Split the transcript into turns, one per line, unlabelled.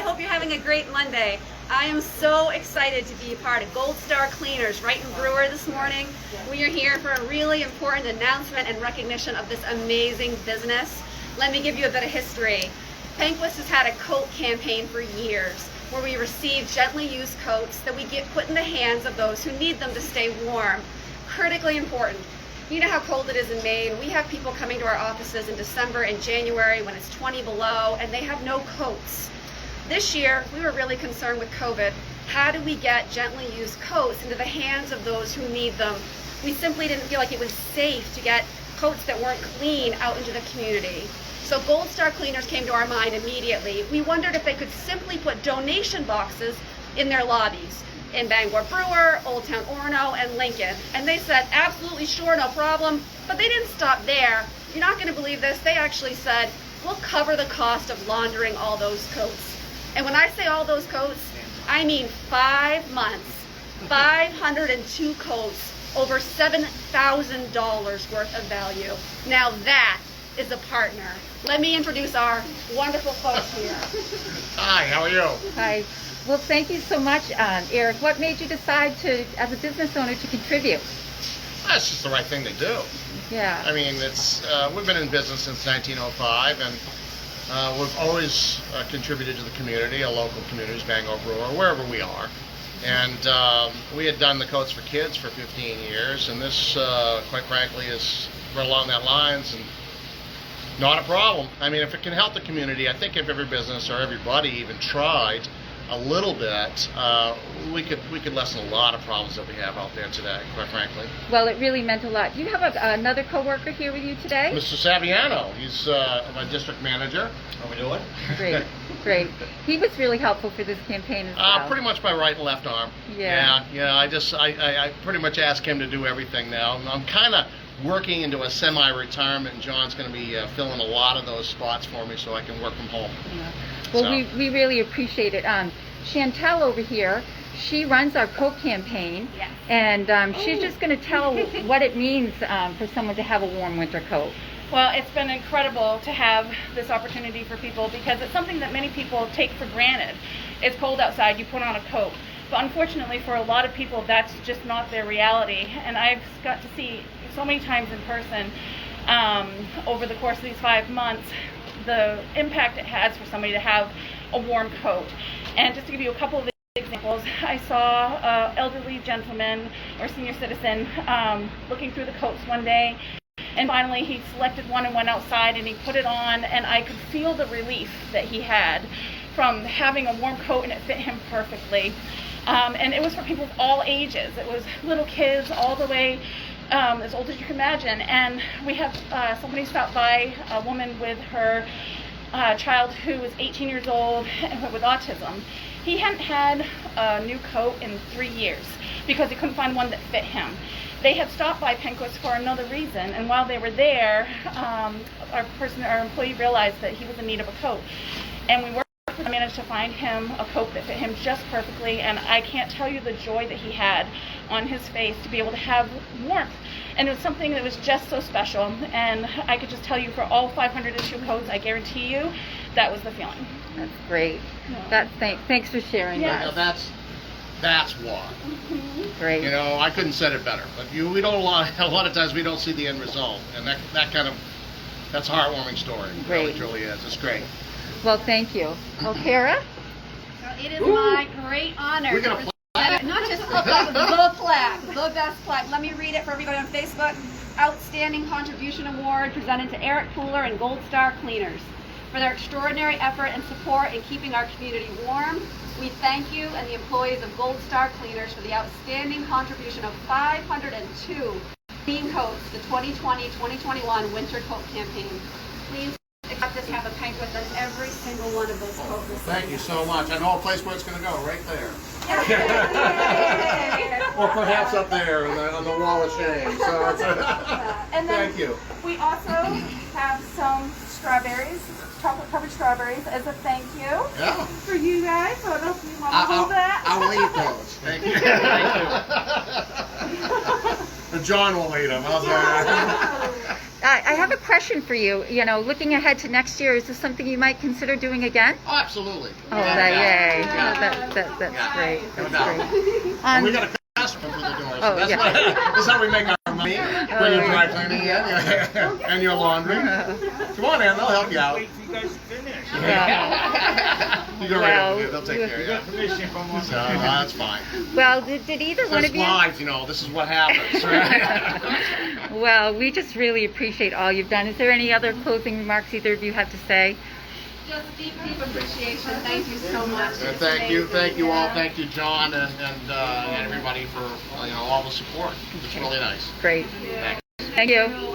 hope you're having a great Monday. I am so excited to be a part of Gold Star Cleaners right in Brewer this morning. We are here for a really important announcement and recognition of this amazing business. Let me give you a bit of history. Penquis has had a coat campaign for years where we receive gently used coats that we get put in the hands of those who need them to stay warm. Critically important. You know how cold it is in Maine. We have people coming to our offices in December and January when it's 20 below and they have no coats. This year, we were really concerned with COVID. How do we get gently used coats into the hands of those who need them? We simply didn't feel like it was safe to get coats that weren't clean out into the community. So Gold Star Cleaners came to our mind immediately. We wondered if they could simply put donation boxes in their lobbies in Bangor Brewer, Old Town Orono, and Lincoln. And they said, absolutely sure, no problem. But they didn't stop there. You're not going to believe this. They actually said, we'll cover the cost of laundering all those coats. And when I say all those coats, I mean 5 months, 502 coats, over $7,000 worth of value. Now that is a partner. Let me introduce our wonderful folks here.
Hi, how are you?
Hi. Well, thank you so much, Eric. What made you decide to, as a business owner, to contribute?
That's just the right thing to do.
Yeah.
I mean, it's we've been in business since 1905, and we've always contributed to the community, our local communities, Bangor Brewer, wherever we are. And we had done the coats for kids for 15 years, and this, quite frankly, is right along that lines, and not a problem. I mean, if it can help the community, I think if every business or everybody even tried a little bit, we could lessen a lot of problems that we have out there today, quite frankly.
Well, it really meant a lot. Do you have another coworker here with you today?
Mr. Saviano, he's my district manager. How we doing?
Great, great. He was really helpful for this campaign as well.
Pretty much my right and left arm.
Yeah.
Yeah. I pretty much ask him to do everything now. I'm kind of working into a semi-retirement, and John's going to be filling a lot of those spots for me so I can work from home.
Yeah. Well,
So.
we really appreciate it. Chantel over here, she runs our coat campaign,
Yes.
and she's just going to tell what it means for someone to have a warm winter coat.
Well, it's been incredible to have this opportunity for people because it's something that many people take for granted. It's cold outside, you put on a coat. But unfortunately for a lot of people, that's just not their reality. And I've got to see so many times in person over the course of these 5 months the impact it has for somebody to have a warm coat. And just to give you a couple of examples, I saw an elderly gentleman or senior citizen looking through the coats one day, and finally he selected one and went outside and he put it on, and I could feel the relief that he had from having a warm coat, and it fit him perfectly. And it was for people of all ages. It was little kids all the way as old as you can imagine. And we have somebody stopped by, a woman with her child who was 18 years old and with autism. He hadn't had a new coat in 3 years because he couldn't find one that fit him. They had stopped by Penquis for another reason, and while they were there, our employee realized that he was in need of a coat. And we worked with him, managed to find him a coat that fit him just perfectly, and I can't tell you the joy that he had on his face to be able to have warmth. And it was something that was just so special, and I could just tell you for all 500 issue coats, I guarantee you, that was the feeling.
That's great.
Yeah.
Thanks for sharing
Yeah.
that.
Now that's why.
Great.
You know, I couldn't said it better. But we don't a lot of times we don't see the end result, and that's a heartwarming story. It
Great.
really truly is. It's great.
Well, thank you. Well, Kara?
So it is my great honor
We're
to
gonna
present not just the plaque, the best plaque. Let me read it for everybody on Facebook. Outstanding Contribution Award presented to Eric Pooler and Gold Star Cleaners for their extraordinary effort and support in keeping our community warm. We thank you and the employees of Gold Star Cleaners for the outstanding contribution of 502 clean coats to the 2020-2021 Winter Coat Campaign. Please accept this half a Penquis on every single one of those coats.
Thank you so much. I know a place where it's going to go, right there.
Yay!
Or perhaps up there on the wall of shame. So it's
And then
thank you.
we also have some strawberries, chocolate covered strawberries, as a thank you
Yeah.
for you guys. So I don't know if you want to hold that.
I'll eat those. Thank you. Thank you. And John will eat them. How's that?
I have a question for you. You know, looking ahead to next year, is this something you might consider doing again?
Oh, absolutely.
Oh,
Without a
yay.
doubt.
That's
Yeah.
great.
No
That's
doubt.
great.
And we got a customer through the door, so
Oh,
that's,
yeah.
that's how we make our money. Bring your dry cleaning in and your laundry. Come on in, they'll help you out.
Wait till you guys finish.
You go right over there, they'll take care of you.
Permission from one.
So, that's fine.
Well, did either one
There's
of you?
lives, you know, this is what happens, right?
Well, we just really appreciate all you've done. Is there any other closing remarks either of you have to say?
Just deep appreciation. Thank you so much.
And thank you all, thank you, John, and everybody for all the support. It's really nice.
Great.
Thanks.
Thank you.